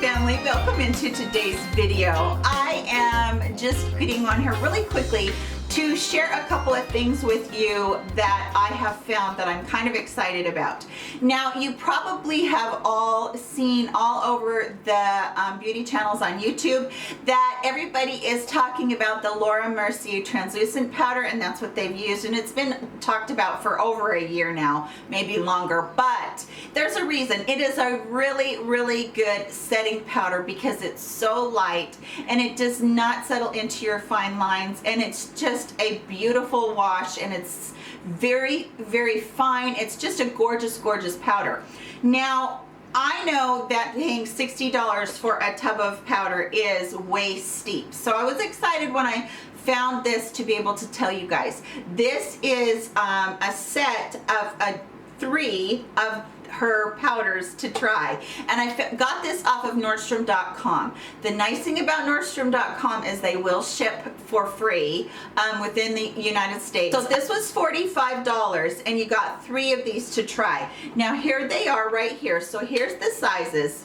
family, welcome into today's video. I am just getting on here really quickly to share a couple of things with you that I have found that I'm kind of excited about. Now, you probably have all seen all over the beauty channels on YouTube that everybody is talking about the Laura Mercier translucent powder, and that's what they've used, and it's been talked about for over a year now, maybe longer, but there's a reason. It is a really, really good setting powder because it's so light and it does not settle into your fine lines, and it's just a beautiful wash, and it's very, very fine. It's just a gorgeous, gorgeous powder. Now, I know that paying $60 for a tub of powder is way steep, so I was excited when I found this to be able to tell you guys. This is a set of 3 of her powders to try, and I got this off of Nordstrom.com. The nice thing about Nordstrom.com is they will ship for free within the United States. So this was $45 and you got 3 of these to try. Now here they are right here. So here's the sizes.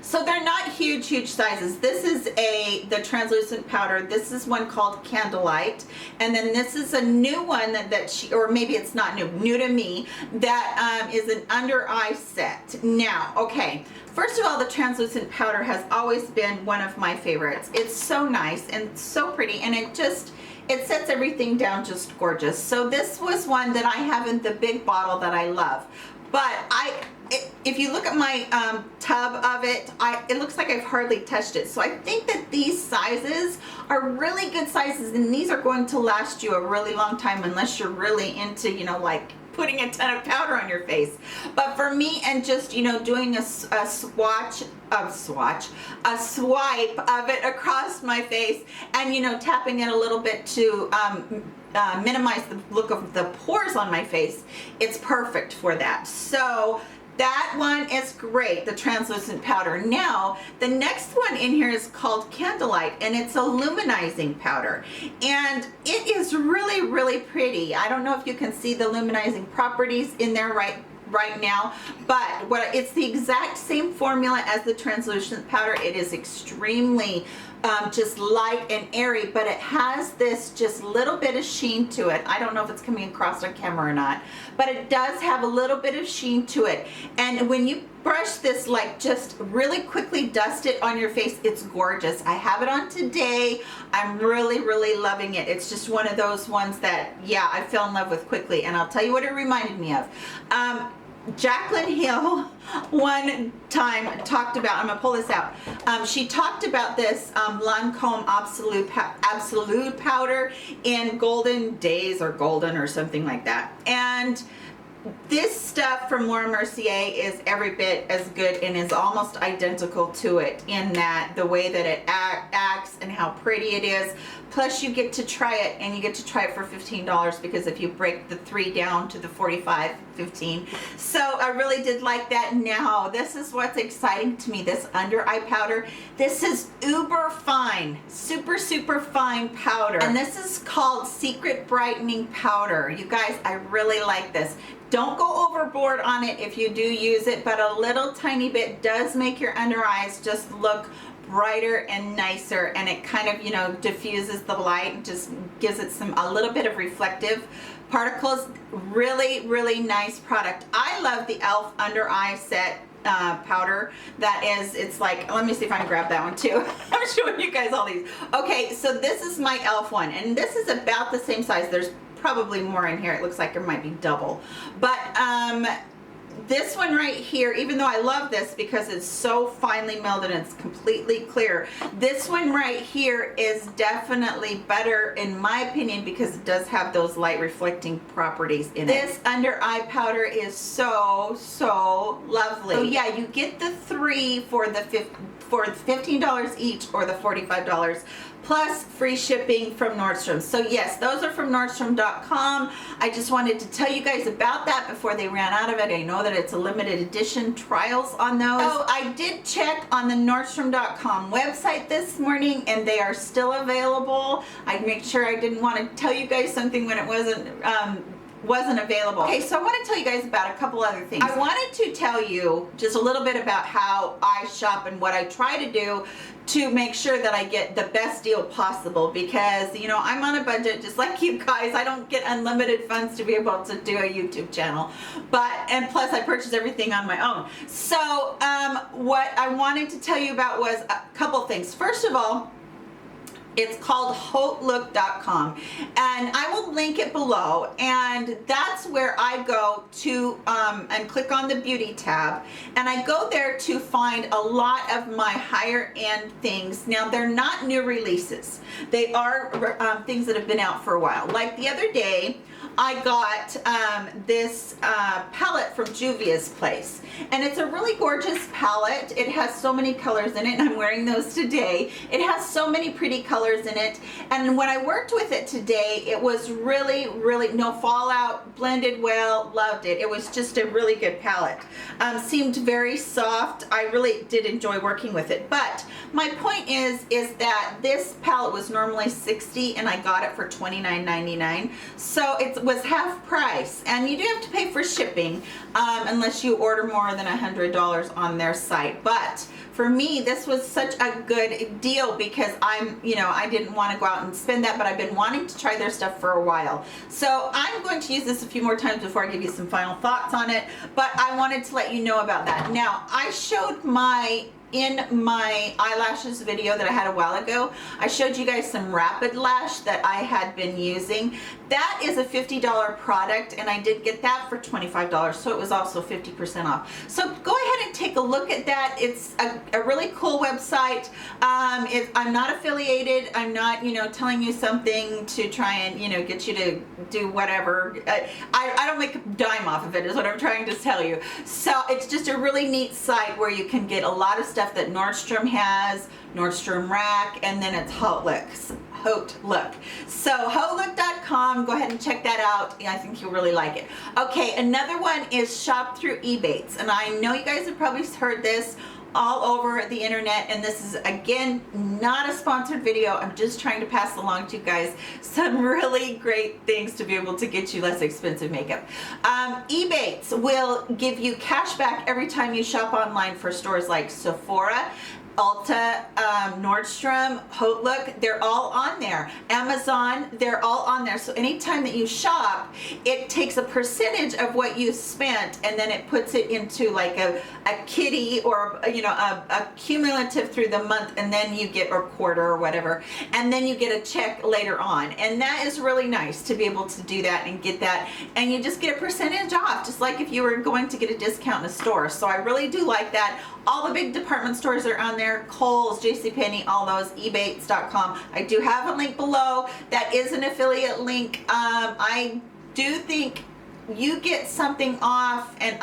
So they're not huge, huge sizes. This is the translucent powder. This is one called Candlelight. And then this is a new one that she, or maybe it's not new to me, that is an under eye set. Now, okay, first of all, the translucent powder has always been one of my favorites. It's so nice and so pretty, and it sets everything down just gorgeous. So this was one that I have in the big bottle that I love. But if you look at my tub of it, it looks like I've hardly touched it. So I think that these sizes are really good sizes, and these are going to last you a really long time unless you're really into, you know, like putting a ton of powder on your face. But for me, and just, you know, doing a swipe of it across my face, and, you know, tapping it a little bit to minimize the look of the pores on my face, it's perfect for that. So that one is great, the translucent powder. Now, the next one in here is called Candlelight, and it's a luminizing powder. And it is really, really pretty. I don't know if you can see the luminizing properties in there right now, but it's the exact same formula as the translucent powder. It is extremely just light and airy, but it has this just little bit of sheen to it. I don't know if it's coming across on camera or not, but it does have a little bit of sheen to it. And when you brush this, like just really quickly dust it on your face, it's gorgeous. I have it on today. I'm really, really loving it. It's just one of those ones that, yeah, I fell in love with quickly. And I'll tell you what it reminded me of. Jaclyn Hill one time talked about, I'm gonna pull this out, she talked about this Lancome Absolute powder in Golden Days or Golden or something like that. And this stuff from Laura Mercier is every bit as good and is almost identical to it in that the way that it acts and how pretty it is. Plus you get to try it, and you get to try it for $15 because if you break the 3 down to the 45, 15. So I really did like that. Now this is what's exciting to me, this under eye powder. This is uber fine, super, super fine powder. And this is called Secret Brightening Powder. You guys, I really like this. Don't go overboard on it if you do use it, but a little tiny bit does make your under eyes just look brighter and nicer, and it kind of, you know, diffuses the light and just gives it a little bit of reflective particles. Really, really nice product. I love the e.l.f. under eye set powder. That is, it's like, let me see if I can grab that one too. I'm showing you guys all these. Okay, so this is my e.l.f. one, and this is about the same size. There's probably more in here. It looks like there might be double, but this one right here, even though I love this because it's so finely milled and it's completely clear, this one right here is definitely better in my opinion because it does have those light reflecting properties in it. This under eye powder is so, so lovely. So yeah, you get the 3 for the $15 each, or the $45 plus free shipping from Nordstrom. So yes, those are from Nordstrom.com. I just wanted to tell you guys about that before they ran out of it. I know that it's a limited edition trials on those. Oh, I did check on the Nordstrom.com website this morning, and they are still available. I make sure I didn't want to tell you guys something when it wasn't wasn't available. Okay, so I want to tell you guys about a couple other things. I wanted to tell you just a little bit about how I shop and what I try to do to make sure that I get the best deal possible, because you know, I'm on a budget just like you guys. I don't get unlimited funds to be able to do a YouTube channel, and plus I purchase everything on my own. So what I wanted to tell you about was a couple things. First of all, it's called HauteLook.com, and I will link it below, and that's where I go to and click on the beauty tab, and I go there to find a lot of my higher end things. Now, they're not new releases. They are things that have been out for a while. Like the other day, I got this palette from Juvia's Place, and it's a really gorgeous palette. It has so many colors in it, and I'm wearing those today. It has so many pretty colors in it, and when I worked with it today, it was really, really, no fallout, blended well, loved it. It was just a really good palette. Seemed very soft. I really did enjoy working with it, but my point is that this palette was normally $60, and I got it for $29.99, so it was half price, and you do have to pay for shipping unless you order more than $100 on their site. But for me, this was such a good deal because I didn't want to go out and spend that, but I've been wanting to try their stuff for a while. So I'm going to use this a few more times before I give you some final thoughts on it, but I wanted to let you know about that. Now, I showed in my eyelashes video that I had a while ago, I showed you guys some Rapid Lash that I had been using. That is a $50 product, and I did get that for $25, so it was also 50% off. So go ahead and take a look at that. It's a really cool website. I'm not affiliated. I'm not, telling you something to try and, get you to do whatever. I don't make a dime off of it, is what I'm trying to tell you. So it's just a really neat site where you can get a lot of stuff that Nordstrom has, Nordstrom Rack, and then it's HauteLook. So HauteLook.com, go ahead and check that out. I think you'll really like it. Okay, another one is Shop Through Ebates, and I know you guys have probably heard this all over the internet, and this is again not a sponsored video. I'm just trying to pass along to you guys some really great things to be able to get you less expensive makeup. Ebates will give you cash back every time you shop online for stores like Sephora, Ulta, Nordstrom, HauteLook, they're all on there. Amazon, they're all on there. So anytime that you shop, it takes a percentage of what you spent, and then it puts it into like a kitty, or a cumulative through the month, and then you get a quarter or whatever, and then you get a check later on. And that is really nice to be able to do that and get that, and you just get a percentage off, just like if you were going to get a discount in a store. So I really do like that. All the big department stores are on there, Kohl's, JCPenney, all those, ebates.com. I do have a link below. That is an affiliate link. I do think you get something off, and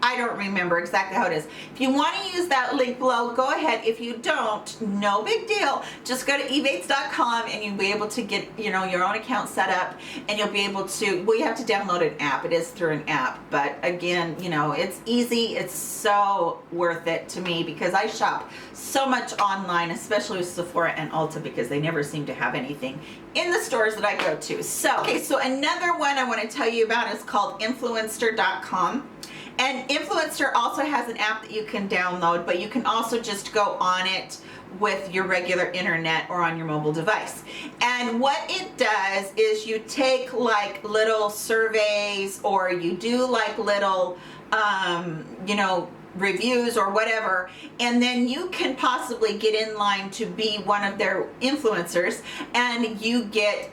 I don't remember exactly how it is. If you want to use that link below, go ahead. If you don't, no big deal. Just go to ebates.com, and you'll be able to get your own account set up, and you'll be able to, well, you have to download an app. It is through an app, but again, it's easy. It's so worth it to me because I shop so much online, especially with Sephora and Ulta, because they never seem to have anything in the stores that I go to. So another one I want to tell you about is called Influencer.com. And Influencer also has an app that you can download, but you can also just go on it with your regular internet or on your mobile device. And what it does is you take like little surveys, or you do like little, reviews or whatever, and then you can possibly get in line to be one of their influencers, and you get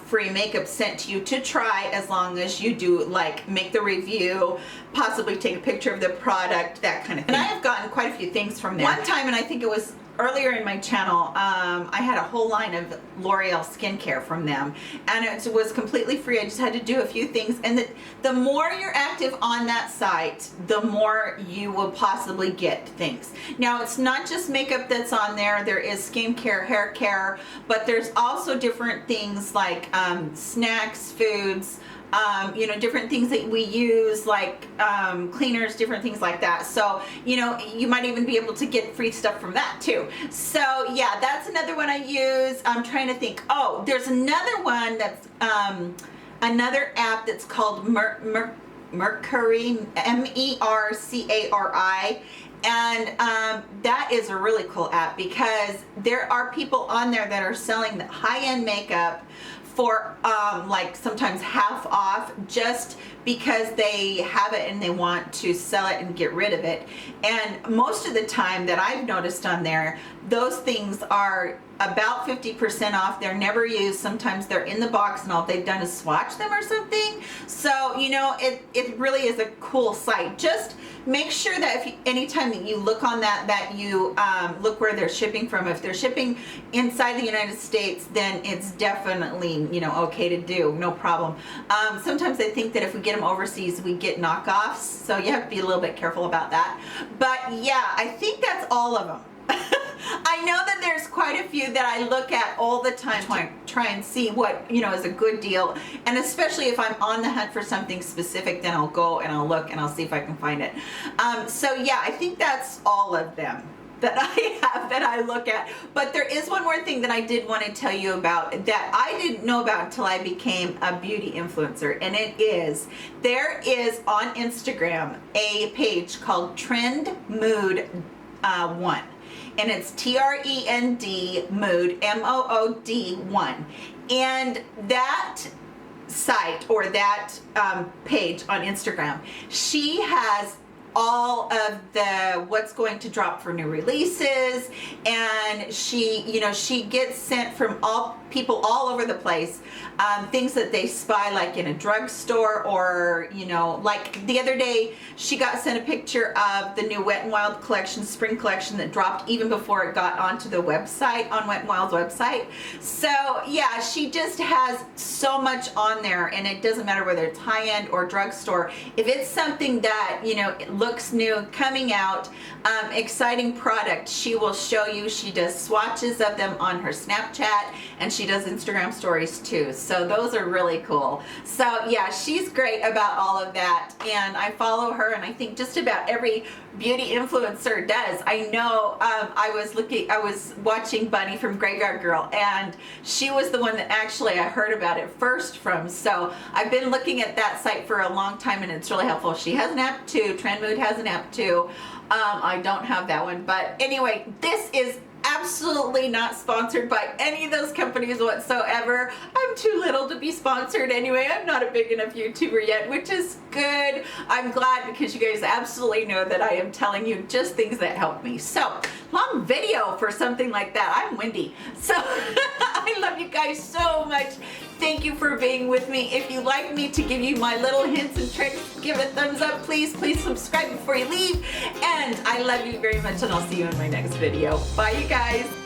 free makeup sent to you to try, as long as you do like make the review, possibly take a picture of the product, that kind of thing. And I have gotten quite a few things from there. One time, and I think it was earlier in my channel, I had a whole line of L'Oreal skincare from them, and it was completely free. I just had to do a few things, and the more you're active on that site, the more you will possibly get things. Now, it's not just makeup that's on there. There is skincare, hair care, but there's also different things like snacks, foods, different things that we use, like cleaners, different things like that. So, you might even be able to get free stuff from that too. So yeah, that's another one I use. I'm trying to think. Oh, there's another one that's another app that's called Mercari, Mercari, and that is a really cool app because there are people on there that are selling the high-end makeup for like sometimes half off, just because they have it and they want to sell it and get rid of it. And most of the time that I've noticed on there, those things are about 50% off. They're never used. Sometimes they're in the box and all they've done is swatch them or something. So, you know, it really is a cool site. Just make sure that if you, anytime that you look on that you look where they're shipping from. If they're shipping inside the United States, then it's definitely, you know, okay to do, no problem. Sometimes I think that if we get them overseas, we get knockoffs, so you have to be a little bit careful about that. But yeah, I think that's all of them. I know that there's quite a few that I look at all the time to try and see what, you know, is a good deal. And especially if I'm on the hunt for something specific, then I'll go and I'll look and I'll see if I can find it. So yeah, I think that's all of them that I have that I look at. But there is one more thing that I did want to tell you about that I didn't know about until I became a beauty influencer, and it is, there is on Instagram a page called Trend Mood 1. And it's TREND Mood, MOOD 1. And that site, or that page on Instagram, she has all of the what's going to drop for new releases, and she, you know, she gets sent from all people all over the place, things that they spy like in a drugstore, or, you know, like the other day she got sent a picture of the new Wet n Wild collection, spring collection, that dropped even before it got onto the website, on Wet n Wild's website. So yeah, she just has so much on there, and it doesn't matter whether it's high-end or drugstore. If it's something that, you know, it looks new, coming out, exciting product, she will show you. She does swatches of them on her Snapchat, and she does Instagram stories too. So those are really cool. So yeah, she's great about all of that, and I follow her, and I think just about every beauty influencer does. I know I was watching Bunny from Graveyard Girl, and she was the one that actually I heard about it first from. So I've been looking at that site for a long time, and it's really helpful. She has an app too. Trend Mood has an app too. I don't have that one, but anyway, this is absolutely not sponsored by any of those companies whatsoever. I'm too little to be sponsored anyway. I'm not a big enough YouTuber yet, which is good. I'm glad, because you guys absolutely know that I am telling you just things that help me. So, long video for something like that. I'm windy. So, I love you guys so much. Thank you for being with me. If you like me to give you my little hints and tricks, give it a thumbs up. Please subscribe before you leave. And I love you very much, and I'll see you in my next video. Bye, you guys.